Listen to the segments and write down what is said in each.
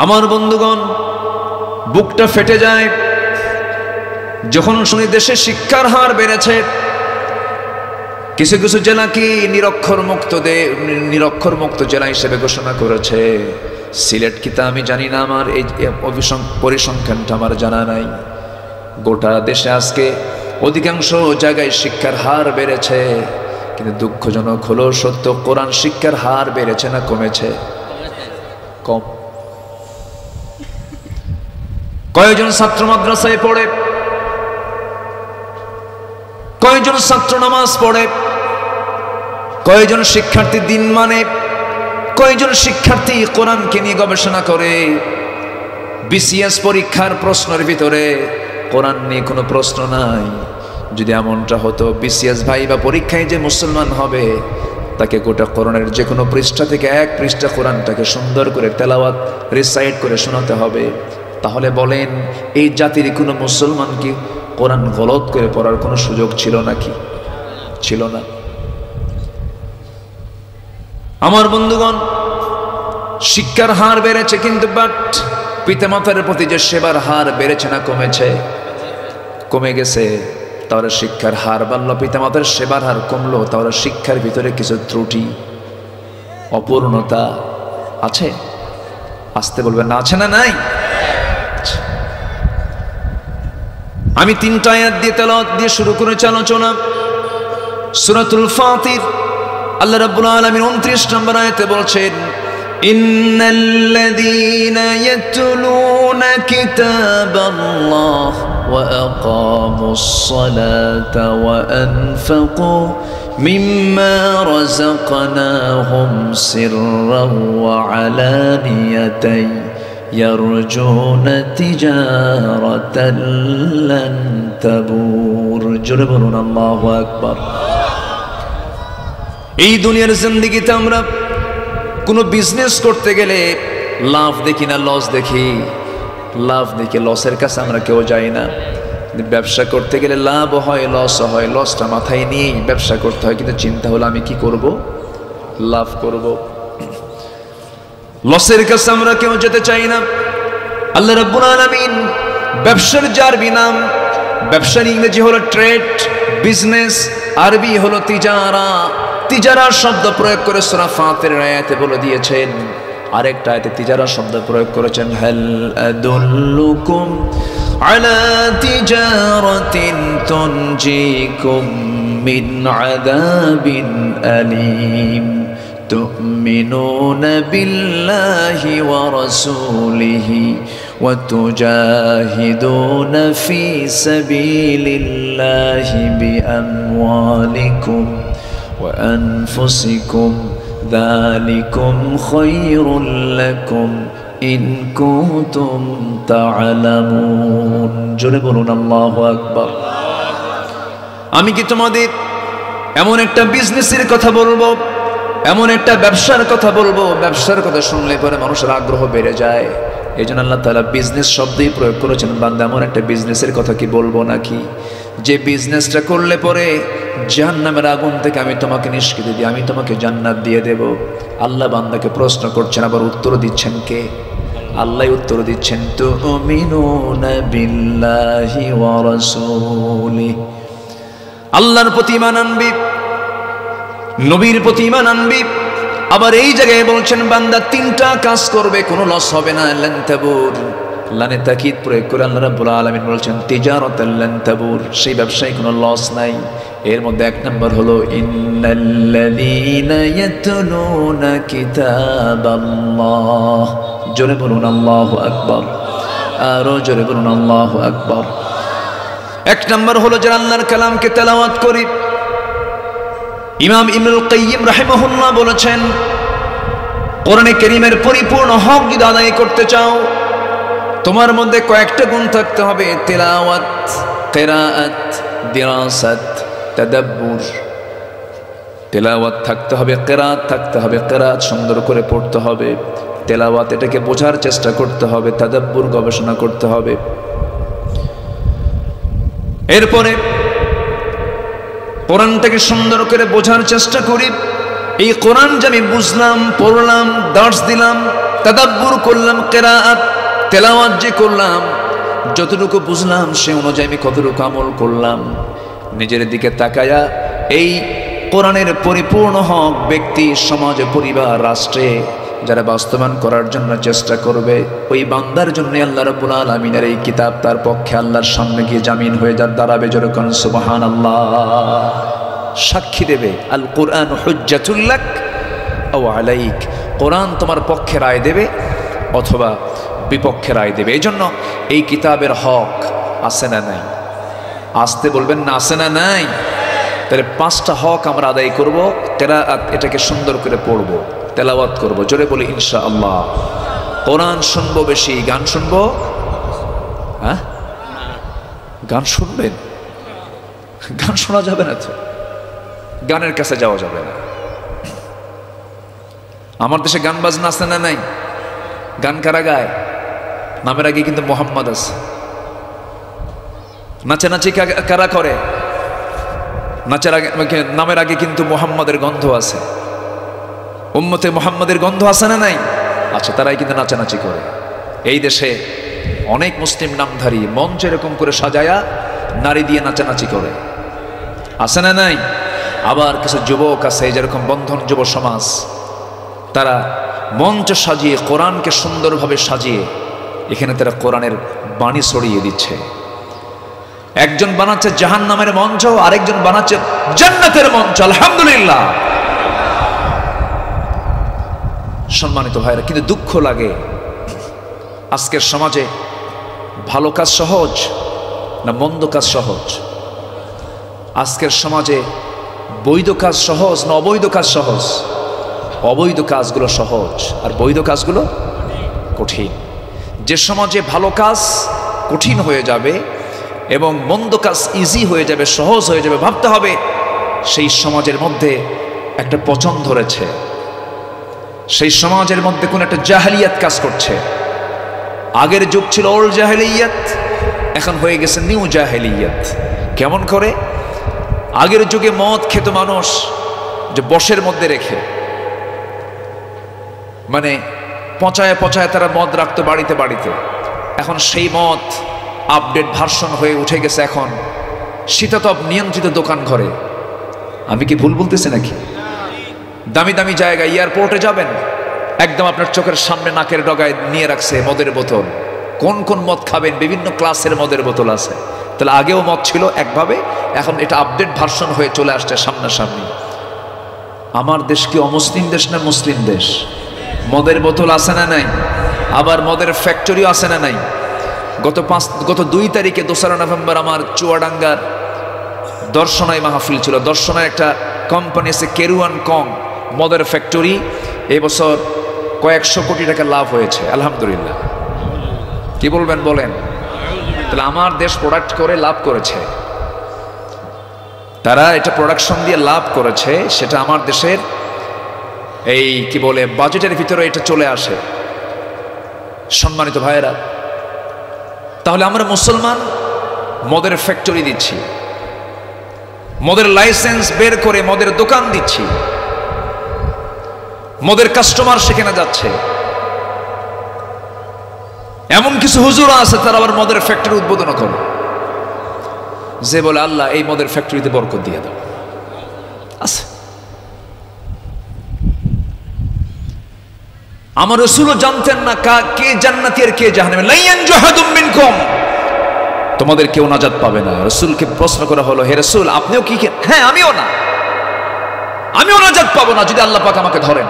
আমার বন্ধুগণ, বুকটা ফেটে যায় যখন শুনি দেশে শিক্ষার হার বেড়েছে। কিছু কিছু জেলাকে নিরক্ষর মুক্ত জেলা হিসেবে ঘোষণা করেছে। সিলেট কি তা আমি জানি না, আমার এই পরিসংখ্যানটা আমার জানা নাই। গোটা দেশে আজকে অধিকাংশ জায়গায় শিক্ষার হার বেড়েছে, কিন্তু দুঃখজনক হলো সত্য, কোরআন শিক্ষার হার বেড়েছে না কমেছে? কম। কয়জন ছাত্র মাদ্রাসায় পড়ে, কয়জন ছাত্র নামাজ পড়ে, কয়জন শিক্ষার্থী দিন মানে, কয়জন শিক্ষার্থী কোরআনকে নিয়ে গবেষণা করে? বিসিএস পরীক্ষার প্রশ্নের ভিতরে কোরআন নিয়ে কোনো প্রশ্ন নাই। যদি এমনটা হতো, বিসিএস ভাই বা পরীক্ষায় যে মুসলমান হবে তাকে গোটা কোরআনের যে কোনো পৃষ্ঠা থেকে এক পৃষ্ঠা কোরআনটাকে সুন্দর করে তেলাওয়াত রিসাইট করে শোনাতে হবে। তাহলে বলেন, এই জাতির কোনো মুসলমান কি কোরআন গলত করে পড়ার কোনো সুযোগ ছিল নাকি? ছিল না। আমার বন্ধুগণ, শিক্ষার হার বেড়েছে, কিন্তু বাট পিতামাতার প্রতি যে সেবার হার বেড়েছে না কমেছে? কমে গেছে। তাহলে শিক্ষার হার বাড়লো, পিতামাতার সেবার হার কমলো, তাহলে শিক্ষার ভিতরে কিছু ত্রুটি, অপূর্ণতা আছে। আসতে বলবেন না, আছে না নাই? আমি 3টা আয়াত দিয়ে তেলাওয়াত দিয়ে শুরু করেছি আলোচনা। সূরাতুল ফাতির আল্লাহ রাব্বুল আলামিন 29 নম্বর আয়াতে বলছেন, ইন্নাল্লাযীনা ইয়াতলুনা কিতাবাল্লাহ ওয়া আকামুস সালাতা ওয়া আনফাকু মিম্মা রাযাকনাহুম সিররান ওয়া আলানিয়াতান ইয়ারজুনা তিজারাতান লান তাবুর। জোরে বলুন আল্লাহু আকবার। এই দুনিয়ার জিন্দেগিতে আমরা কোনো বিজনেস করতে গেলে লাভ দেখি না লস দেখি? লাভ দেখি, লসের কাছে আমরা কেউ যাই না। ব্যবসা করতে গেলে লাভ হয় লসও হয়, লসটা মাথায় নিয়েই ব্যবসা করতে হয়, কিন্তু চিন্তা হলো আমি কি করব? লাভ করব। লসের কাছে আমরা কেউ যেতে চাই না। আল্লাহ রাব্বুল আলামিন ব্যবসার যে আরবি নাম, ব্যবসার ইংরেজি হলো ট্রেড, বিজনেস, আরবি হলো তিজারা। তিজারা শব্দ প্রয়োগ করে সূরা ফাতির আয়াতে বলে দিয়েছেন। আরেকটা আয়াতে তিজারা শব্দ প্রয়োগ করেছেন, হাল আদুল্লুকুম আলা তিজারাতিন তুনজিকুম মিন আযাবিন আলীম তুমিনুনা বিল্লাহি ওয়া রাসূলিহি ওয়া তুজাহিদুনা ফি সাবিলিল্লাহি বিআমওয়ালিকুম ওয়া আনফুসিকুম যালিকুম খায়রুল লাকুম ইন কুনতুম তা'লামুন। জোরে বলুন আল্লাহু আকবার। আমি কি তোমাদের এমন একটা বিজনেসের কথা বলবো, এমন একটা ব্যবসার কথা বলবো, ব্যবসার কথা শুনলে পরে মানুষের আগ্রহ বেড়ে যায়। এই জন্য আল্লাহ তাআলা বিজনেস শব্দই প্রয়োগ করেছেন। বান্দা, এমন একটা বিজনেসের কথা কি বলবো নাকি, যে বিজনেসটা করলে পরে জাহান্নামের আগুন থেকে আমি তোমাকে নিষ্কৃতি দিই, আমি তোমাকে জান্নাত দিয়ে দেব। আল্লাহ বান্দাকে প্রশ্ন করছেন, আবার উত্তর দিচ্ছেন কে? আল্লাহ উত্তর দিচ্ছেন, তুমিনুনা বিল্লাহি ওয়া রাসূলিহি। আল্লাহর প্রতি ঈমান আনবি, নবীর প্রতি ঈমান আনবি। আবার এই জায়গায় বলছেন বান্দা 3টা কাজ করবে, কোনো লস হবে না। লান তাবুর, লানে তাকিদ প্রয়োগ করে আল্লাহ রাব্বুল আলামিন বলছেন তিজারাতাল লান তাবুর, সেই ব্যবসায় কোনো লস নাই। এর মধ্যে 1 নম্বর হলো ইন্নাল্লাযীনা ইয়াতলুনা কিতাবাল্লাহ। জোরে বলুন আল্লাহু আকবার। আরো জোরে বলুন আল্লাহু আকবার। 1 নম্বর হলো যারা আল্লাহর কালামকে তেলাওয়াত করি। ইমাম ইবনুল কাইয়্যিম রাহিমাহুল্লাহ বলেছেন, কোরআনে কারীমের পরিপূর্ণ হক যদি আদায় করতে চাও, তোমার মধ্যে কয়েকটা গুণ থাকতে হবে: তিলাওয়াত, কিরাআত, দিরাসাত, তাদাব্বুর। তিলাওয়াত থাকতে হবে, কিরাআত থাকতে হবে, কিরাআত সুন্দর করে পড়তে হবে, তিলাওয়াত এটাকে বোঝার চেষ্টা করতে হবে, তাদাব্বুর গবেষণা করতে হবে। এরপরে কোরআনটাকে সুন্দর করে বোঝার চেষ্টা করি। এই কোরআন যে আমি বুঝলাম, পড়লাম, দার্স দিলাম, তাদাব্বুর করলাম, কিরাআত তেলাওয়াত যে করলাম, যতটুকু বুঝলাম সে অনুযায়ী আমি কতটুকু আমল করলাম। নিজের দিকে তাকায়া এই কোরআনের পরিপূর্ণ হক ব্যক্তি, সমাজে, পরিবার, রাষ্ট্রে যারা বাস্তবায়ন করার জন্য চেষ্টা করবে, ওই বান্দার জন্য আল্লাহ রাব্বুল আলামিনের এই কিতাব তার পক্ষে আল্লাহর সামনে গিয়ে জামিন হয়ে যার দাঁড়াবে। জোরে কোন সুবহানাল্লাহ। সাক্ষী দেবে, আল কোরআন হুজ্জাতুল লাক আও আলাইক, কোরআন তোমার পক্ষে রায় দেবে অথবা বিপক্ষে রায় দেবে। এই জন্য এই কিতাবের হক আছে না নাই? আসতে বলবেন না, আছে না নাই? তাহলে 5টা হক আমরা আদায় করব। কিরাআত, এটাকে সুন্দর করে পড়বো, তেলাওয়াত করব, জোরে বলি ইনশাআল্লাহ। কোরআন শুনবো বেশি, গান শুনবো? হ্যাঁ, গান শুনবেন? গান শোনা যাবে না তো, গানের কাছে যাওয়া যাবে না। আমার দেশে গান বাজনা আছে না নাই? গান কারা গায়? নামের আগে কিন্তু মোহাম্মদ আছে। নাচানাচি কারা করে? নামের আগে কিন্তু মোহাম্মদের গন্ধ আছে। উম্মতে মোহাম্মদের গন্ধ আছে না নাই? আচ্ছা, তারাই কিন্তু নাচানাচি করে। এই দেশে অনেক মুসলিম নামধারী মঞ্চ এরকম করে সাজায়া নারী দিয়ে নাচানাচি করে, আছে না নাই? আবার কিছু যুবক আছে, যেরকম বন্ধন যুব সমাজ, তারা মঞ্চ সাজিয়ে কোরআনকে সুন্দরভাবে সাজিয়ে এখানে তারা কোরআনের বাণী ছড়িয়ে দিচ্ছে। একজন বানাচ্ছে জাহান্নামের মঞ্চ, আরেকজন বানাচ্ছে জান্নাতের মঞ্চ। আলহামদুলিল্লাহ। সম্মানিত ভাইরা, কিন্তু দুঃখ লাগে আজকের সমাজে ভালো কাজ সহজ না মন্দ কাজ সহজ? আজকের সমাজে বৈধ কাজ সহজ না অবৈধ কাজ সহজ? অবৈধ কাজগুলো সহজ আর বৈধ কাজগুলো কঠিন। যে সমাজে ভালো কাজ কঠিন হয়ে যাবে এবং মন্দ কাজ ইজি হয়ে যাবে, সহজ হয়ে যাবে, ভাবতে হবে সেই সমাজের মধ্যে একটা পচন ধরেছে, সেই সমাজের মধ্যে কোন একটা জাহেলিয়াত কাজ করছে। আগের যুগ ছিল ওল্ড জাহেলিয়াত, এখন হয়ে গেছে নিউ জাহেলিয়াত। কেমন করে? আগের যুগে মদ খেত মানুষ যে বশের মধ্যে রেখে, মানে পচায় পচায় তারা মদ রাখতো বাড়িতে বাড়িতে। এখন সেই মদ আপডেট ভার্সন হয়ে উঠে গেছে এখন শীতাতপ নিয়ন্ত্রিত দোকান ঘরে। আমি কি ভুল বলতেছি নাকি? দামি দামি জায়গায়, এয়ারপোর্টে যাবেন, একদম আপনার চোখের সামনে নাকের ডগায় নিয়ে রাখছে মদের বোতল। কোন কোন মদ খাবেন, বিভিন্ন ক্লাসের মদের বোতল আছে। তাহলে আগেও মদ ছিল একভাবে, এখন এটা আপডেট ভার্সন হয়ে চলে আসছে সামনাসামনি। আমার দেশ কি অমুসলিম দেশ না মুসলিম দেশ? মদের বোতল আছে না নাই? আবার মদের ফ্যাক্টরিও আছে না নাই? গত 2 তারিখে 2রা নভেম্বর আমার চুয়াডাঙ্গার দর্শনায় মাহফিল ছিল। দর্শনায় একটা কোম্পানি আছে কেরুয়ান কং মদের ফ্যাক্টরি, এবছর কয়েকশো কোটি টাকা লাভ হয়েছে। আলহামদুলিল্লাহ। কি বলবেন বলেন? তাহলে আমার দেশ প্রোডাক্ট করে লাভ করেছে, তারা এটা প্রোডাকশন দিয়ে লাভ করেছে, সেটা আমার দেশের এই কি বলে বাজেটের ভিতরে এটা চলে আসে। সম্মানিত ভাইয়েরা, তাহলে আমরা মুসলমান মদের ফ্যাক্টরি দিচ্ছি, মদের লাইসেন্স বের করে মদের দোকান দিচ্ছি, মদের কাস্টমার সেখানে যাচ্ছে। এমন কিছু হুজুর আছে তারা আবার মদের ফ্যাক্টরি উদ্বোধন করে, যে বলে আল্লাহ এই মদের ফ্যাক্টরিতে বরকত দিয়ে দাও। আছে। আমার রাসূলও জানতেন না কে জান্নাতি আর কে জাহান্নামী। লা ইয়ানজাহাদুম মিনকুম, তোমাদের কেউ নাজাত পাবে না। রাসূলকে প্রশ্ন করা হলো, হে রাসূল আপনিও কি? হ্যাঁ, আমিও নাজাত পাবো না যদি আল্লাহ পাক আমাকে ধরেন।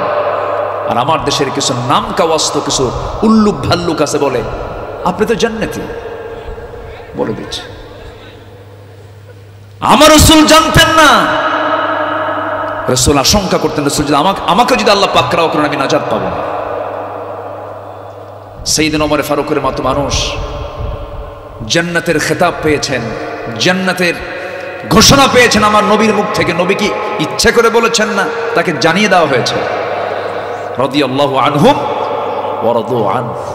আর আমার দেশের কিছু নাম কাওয়াস্ত কিছু উল্লুক ভাল্লুক আছে, বলে আপনি তো জান্নাতি, বলে দিচ্ছে। আমার রাসূল জানতেন না, রাসূল আশঙ্কা করতেন রাসূল যদি আমাকে যদি আল্লাহ পাক রাও করেন আমি নাজাত পাবো না। সাইয়েদনা ওমর ফারুকের মতো মানুষ জান্নাতের খেতাব পেয়েছেন, জান্নাতের ঘোষণা পেয়েছেন আমার নবীর মুখ থেকে। নবী কি ইচ্ছা করে বলেছেন না, তাকে জানিয়ে দেওয়া হয়েছে। রাদিয়াল্লাহু আনহুম ওয়া রাদু আনহু।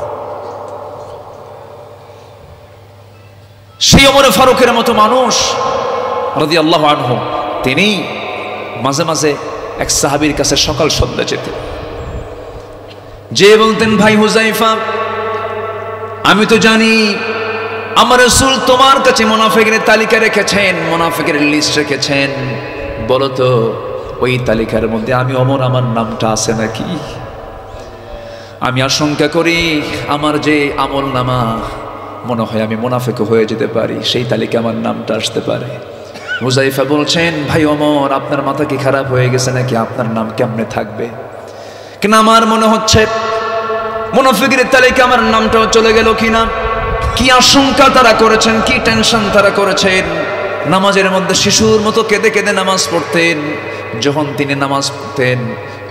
সেই ওমর ফারুকের মতো মানুষ রাদিয়াল্লাহু আনহু, তিনি মাঝে মাঝে এক সাহাবীর কাছে সকাল সন্ধ্যা যেতেন। যে বলতেন, ভাই হুযায়ফা, আমি তো জানি আমার রাসূল তোমার কাছে মুনাফিকের তালিকা রেখেছেন, মুনাফিকের লিস্ট রেখেছেন, বলো তো ওই তালিকার মধ্যে আমি ওমর আমার নামটা আছে নাকি? আমি আশঙ্কা করি আমার যে আমল নামা, মনে হয় আমি মুনাফিক হয়ে যেতে পারি, সেই তালিকা আমার নামটা আসতে পারে। হুযায়ফা বলছেন, ভাই ওমর, আপনার মাথা কি খারাপ হয়ে গেছে নাকি? আপনার নাম কেমনে থাকবে? কেন আমার মনে হচ্ছে মুনাফিকের তালিকা আমার নামটাও চলে গেল কিনা। কি আশঙ্কা তারা করেছেন, কি টেনশন তারা করেছেন। নামাজের মধ্যে শিশুর মতো কেঁদে কেঁদে নামাজ পড়তেন। যখন তিনি নামাজ পড়তেন,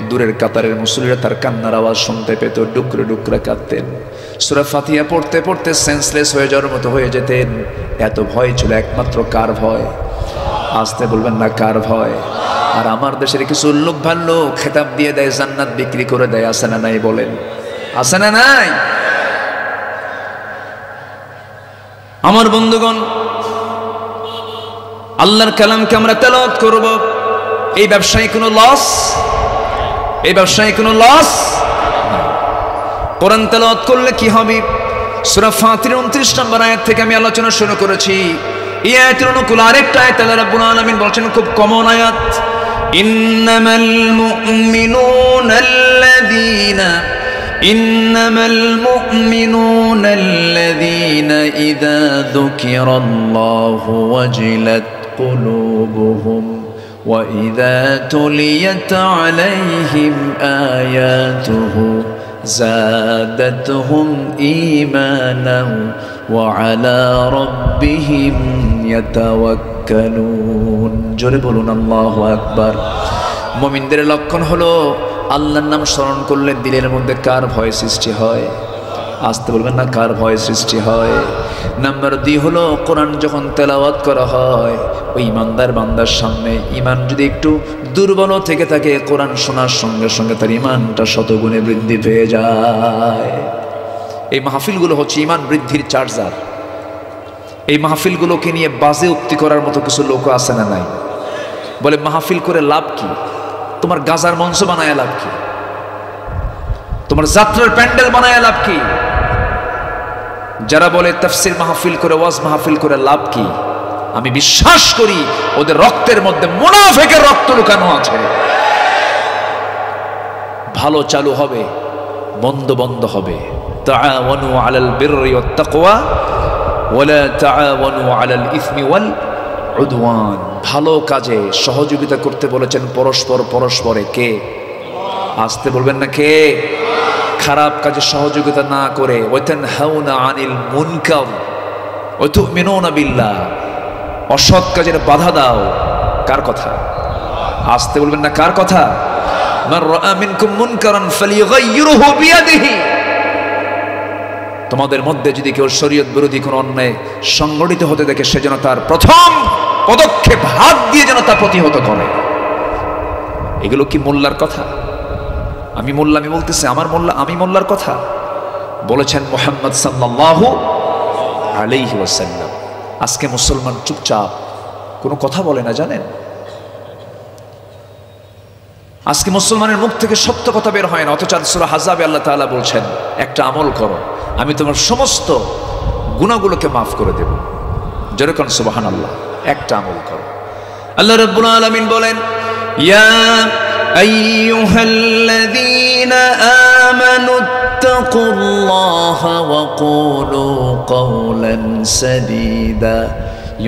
দূরের কাতারের মুসল্লিরা তার কান্নার আওয়াজ শুনতে পেত, ডুকরে ডুকরে কাঁদতেন। সূরা ফাতিহা পড়তে পড়তে সেন্সলেস হয়ে যাওয়ার মতো হয়ে যেতেন। এত ভয় ছিল, একমাত্র কার ভয়? আসতে বলবেন না, কার ভয়? আর আমার দেশের কিছু লোক ভালো খেতাব দিয়ে দেয়, জান্নাত বিক্রি করে দেয়, আছে না নাই বলেন? আছে না নাই? আমার বন্ধুগণ, আল্লাহর কালামকে আমরা তেলাওয়াত করব, এই ব্যবসায় কোনো লস? এই ব্যবসায় কোনো লস? কোরআন তেলাওয়াত করলে কি হবে? সূরা ফাতির 29 নম্বর আয়াত থেকে আমি আলোচনা শুরু করেছি। এই আয়াতের অনুকূল আরেকটা আয়াত আল্লাহ রাব্বুল আলামিন বলেছেন, খুব কমন আয়াত, ইন্নামাল মুমিনুনা আল্লাযীনা ইযা যুকিরাল্লাহু ওয়াজিলাত কুলুবুহুম ওয়া ইযা তুলিয়াত আলাইহিম আয়াতুহু زادتهم إيمانا وعلى ربهم يتوكلون জোরে বলুন আল্লাহু আকবার। মুমিনদের লক্ষণ হলো আল্লাহর নাম স্মরণ করলে দিলের মধ্যে কার ভয় সৃষ্টি হয়? আসতে বলবেন না, কার ভয় সৃষ্টি হয়? নাম্বার 2 হলো কোরআন যখন তেলাওয়াত করা হয়, ওই ইমানদার বান্দার সামনে ইমান যদি একটু দুর্বল থেকে থাকে, কোরআন শোনার সঙ্গে সঙ্গে তার ইমানটা শতগুণে বৃদ্ধি পেয়ে যায়। এই মাহফিলগুলো হচ্ছে ইমান বৃদ্ধির চার্জার। এই মাহফিলগুলোকে নিয়ে বাজে উক্তি করার মতো কিছু লোক আছে না নাই? বলে মাহফিল করে লাভ কি? তোমার গাজার মঞ্চ বানায় লাভ কি? তোমার যাত্রার প্যান্ডেল বানায় লাভ কি? যারা বলে তাফসীর মাহফিল করে, ওয়াজ মাহফিল করে লাভ কি? আমি বিশ্বাস করি ওদের রক্তের মধ্যে মুনাফিকের রক্ত লুকানো আছে। ভালো চালু হবে, বন্ধ বন্ধ হবে। তাআওয়ানু আলাল বিররি ওয়াত তাকওয়া ওয়ালা তাআওয়ানু আলাল ইসমি ওয়াল উদওয়ান। ভালো কাজে সহযোগিতা করতে বলেছেন পরস্পর পরস্পরে। কে? আসতে বলবেন না, কে? খারাপ কাজে সহযোগিতা না করে, ওয়াতানহাউনা আনিল মুনকার ওয়া তুমিনুনা বিল্লাহ, অসৎ কাজের বাধা দাও। কার কথা? আসতে বলবেন না, কার কথা? মান রাআ মিনকুম মুনকারান ফালিয়ুগাইয়িরহু বিয়াদিহি। তোমাদের মধ্যে যদি কেউ শরীয়ত বিরোধী কোনো অন্যায় সংগঠিত হতে দেখে, সে যেন তার প্রথম পদক্ষেপ হাত দিয়ে যেন তা প্রতিহত করে। এগুলো কি মোল্লার কথা? আমি মোল্লা, আমি বলতেছি আমার মোল্লা, আমি মোল্লার কথা বলেছেন মুহাম্মদ সাল্লাল্লাহু আলাইহি ওয়াসাল্লাম। আজকে মুসলমান চুপচাপ, কোনো কথা বলে না, জানেন? আজকে মুসলমানের মুখ থেকে সত্য কথা বের হয় না। অথচ সূরা আহজাবে আল্লাহ তাআলা বলছেন, একটা আমল করো, আমি তোমার সমস্ত গুনাহগুলোকে মাফ করে দেব। যেরকম সুবহানাল্লাহ, একটা আমল করো। আল্লাহ রাব্বুল আলামিন বলেন, ইয়া আইয়ুহাল্লাযীনা আমানু ইত্তাকুল্লাহা ওয়া কুলু কাওলান সাদীদা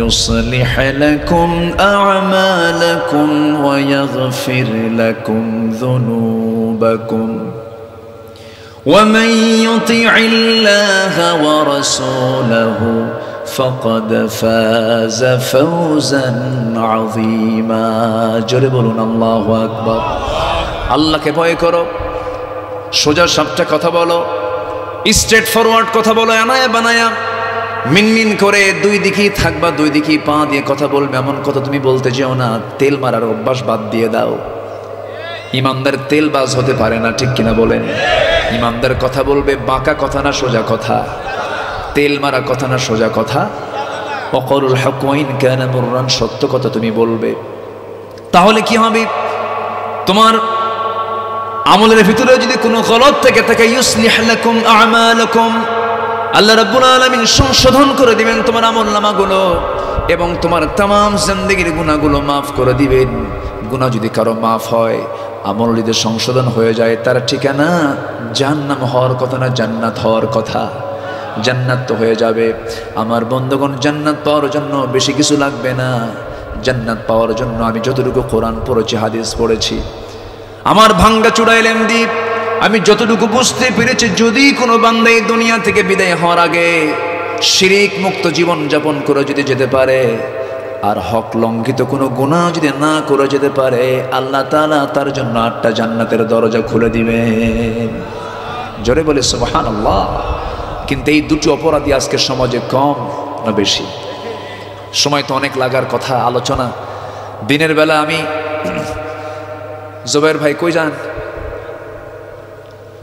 يصلح لكم أعمالكم ويغفر لكم ذنوبكم ومن يطع الله ورسوله فقد فاز فوزا عظيما জোরে বলুন আল্লাহু আকবার। আল্লাহকে ভয় করো, সোজা সাপটা কথা বলো, স্ট্রেট ফরওয়ার্ড কথা বলো, আনায়া বানায়া মিনমিন করে দুই দিকেই থাকবা, দুই দিকেই পা দিয়ে কথা বলবে, এমন কথা তুমি বলতে যেও না। তেল মারার অভ্যাস বাদ দিয়ে দাও। ইমানদার তেলবাজ হতে পারে না, ঠিক কিনা বলেন? ইমানদার কথা বলবে বাঁকা কথা না সোজা কথা, তেল মারা কথা না সোজা কথা। ওয়াকুলুল হক ওয়া ইন কানা মুররান, সত্য কথা তুমি বলবে। তাহলে কি হবে? তোমার আমলের ভিতরে যদি কোনো গলত থেকে থাকে ইউসলিহ লাকুম আ'মালাকুম, আল্লাহ রাব্বুল আলামিন সংশোধন করে দিবেন তোমার আমলনামাগুলো এবং তোমার तमाम জিন্দেগীর গুনাহগুলো maaf করে দিবেন। গুনাহ যদি কারো maaf হয়, আমল যদি সংশোধন হয়ে যায়, তার ঠিকানা জাহান্নাম হওয়ার কথা না, জান্নাত হওয়ার কথা। জান্নাত তো হয়ে যাবে। আমার বন্ধুগণ, জান্নাত পাওয়ার জন্য বেশি কিছু লাগবে না। জান্নাত পাওয়ার জন্য আমি যতটুকু কোরআন পড়েছি, হাদিস পড়েছি, আমার ভাঙ্গা চূড়া ইলম দ্বীপ, আমি যতটুকু বুঝতে পেরেছি, যদি কোনো বান্দা এই দুনিয়া থেকে বিদায় হওয়ার আগে শিরিক মুক্ত জীবন যাপন করে যদি যেতে পারে, আর হক লঙ্ঘিত কোনো গুনাহ যদি না করে যেতে পারে, আল্লাহ তাআলা তার জন্য 8টা জান্নাতের দরজা খুলে দিবেন। জোরে বলে সুবহানাল্লাহ। কিন্তু এই দুটি অপরাধী আজকের সমাজে কম না বেশি? সময় তো অনেক লাগার কথা আলোচনা। দিনের বেলা আমি, জুবাইর ভাই কই যান,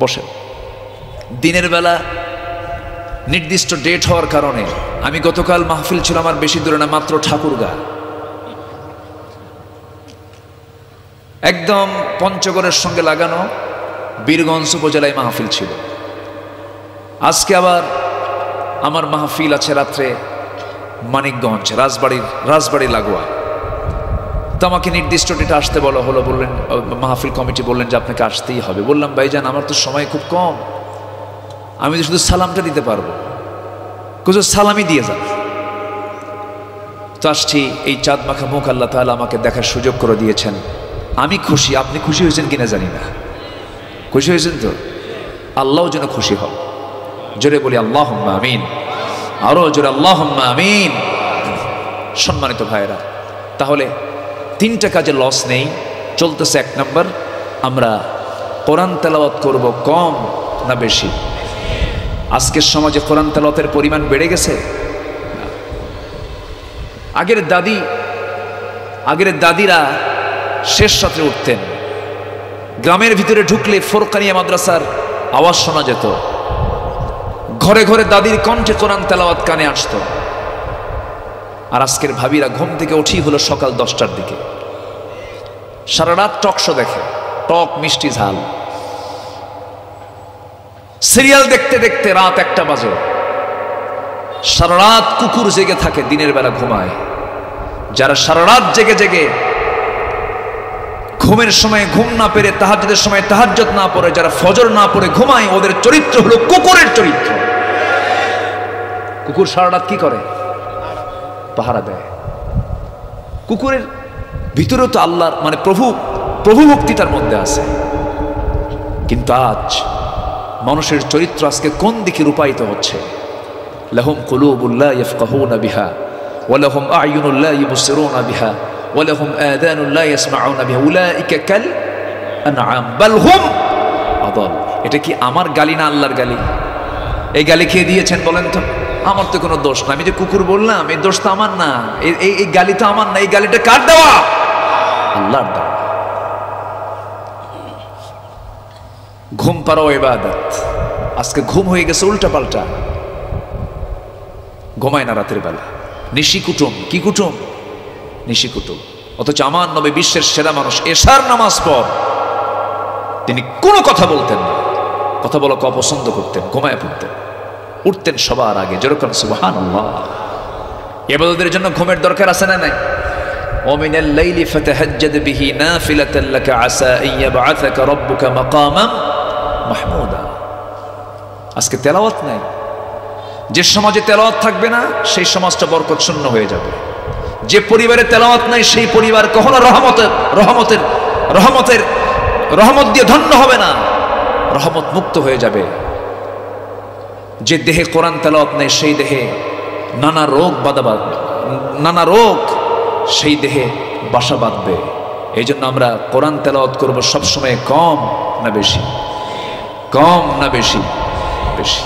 বসেন। দিনের বেলা নির্দিষ্ট ডেট হওয়ার কারণে আমি গতকাল মাহফিল ছিল আমার বেশি দূরে না, মাত্র ঠাকুরগাঁ, একদম পঞ্চগড়ের সঙ্গে লাগানো বীরগঞ্জ উপজেলায় মাহফিল ছিল। আজকে আবার আমার মাহফিল আছে রাত্রে মানিকগঞ্জ, রাজবাড়ি লাগোয়া। তো আমাকে নির্দিষ্ট ডেটে আসতে বলা হলো। বললেন, মাহফিল কমিটি বললেন যে আপনাকে আসতেই হবে। বললাম, ভাইজান আমার তো সময় খুব কম, আমি তো শুধু সালামটা দিতে পারবো, কিছু সালামই দিয়ে যান। তো আসছি, এই চাঁদ মাখা মুখ আল্লাহ তাআলা আমাকে দেখার সুযোগ করে দিয়েছেন। আমি খুশি, আপনি খুশি হয়েছেন কিনা জানি না। খুশি হয়েছেন তো? আল্লাহও যেন খুশি হন। জোরে বলি আল্লাহুম্মা আমিন, আরো জোরে আল্লাহুম্মা আমিন। সম্মানিত ভাইরা, তাহলে 3টা কাজে লস নেই। চলতেছে 1 নম্বর, আমরা কোরআন তেলাওয়াত করব কম না বেশি? আজকের সমাজে কোরআন তেলাওয়াতের পরিমাণ বেড়ে গেছে। আগের দাদিরা শেষ রাত্রে উঠতেন, গ্রামের ভিতরে ঢুকলে ফোরকানিয়া মাদ্রাসার আওয়াজ শোনা যেত, ঘরে ঘরে দাদির কণ্ঠে কোরআন তেলাওয়াত কানে আসতো। আর আজকের ভাবিরা ঘুম থেকে উঠি হলো সকাল 10টার দিকে, সারা রাত টক শো দেখে, টক মিষ্টি ঝাল, সিরিয়াল দেখতে দেখতে রাত 1টা বাজে। সারা রাত কুকুর জেগে থাকে, দিনের বেলা ঘুমায়। যারা সারা রাত জেগে জেগে ঘুমের সময় ঘুম না পেরে, তাহাজ্জুদের সময় তাহাজ্জুদ না পড়ে, যারা ফজর না পড়ে ঘুমায়, ওদের চরিত্র হলো কুকুরের চরিত্র। কুকুর সারা রাত কি করে? পাহারা দেয়। কুকুরের ভিতরেও তো আল্লাহর মানে প্রভু ভক্তি তার মধ্যে আছে। কিন্তু আজ মানুষের চরিত্র আজকে কোন দিকে রূপায়িত হচ্ছে? লাহুম কুলুবুন লা ইয়াফকাহুনা বিহা ওয়া লাহুম আ'য়ুনুন লা ইবসিরুনা বিহা ওয়া লাহুম আযানুন লা ইয়াসমাউনা বিহা উলাইকা কাল আনআম বাল হুম আদাল। এটা কি আমার গালি না আল্লাহর গালি? এই গালি কে দিয়েছেন বলেন তো? আমার তো কোনো দোষ না। আমি যে কুকুর বললাম, এই দোষ তো আমার না, এই গালি তো আমার না। এই গালিটা কার দেওয়া? আল্লাহর দেওয়া। ঘুম পাড়াও ইবাদত। আজকে ঘুম হয়ে গেছে উল্টা পাল্টা, ঘুমায় না রাতের বেলা। নিশি কুটুম, কি কুটুম? নিশি কুটুম। অথচ আমার নবী বিশ্বের সেরা মানুষ, এশার নামাজ পড় তিনি কোনো কথা বলতেন না, কথা বলাকে অপছন্দ করতেন, ঘুমায় পড়তেন, উঠতেন সবার আগে। যেরকম সুবহানাল্লাহ। ইবাদতের জন্য ঘুমের দরকার আছে না নাই? ওমিনাল লাইলি ফাতাহাজ্জাদ বিহি নাফিলাতান লাকা আসা আন ইয়াবআসাকা রাব্বুকা মাকামান মাহমুদা। আজকে তেলাওয়াত নাই। যে সমাজে তেলাওয়াত থাকবে না, সেই সমাজটা বরকত শূন্য হয়ে যাবে। যে পরিবারে তেলাওয়াত নাই, সেই পরিবার কখনো রহমত দিয়ে ধন্য হবে না, রহমত মুক্ত হয়ে যাবে। যে দেহে কোরআন তেলাওয়াত নেই, সেই দেহে নানা রোগ সেই দেহে বাসা বাঁধবে। এই জন্য আমরা কোরআন তেলাওয়াত করবো সবসময় কম না বেশি? কম না বেশি? বেশি।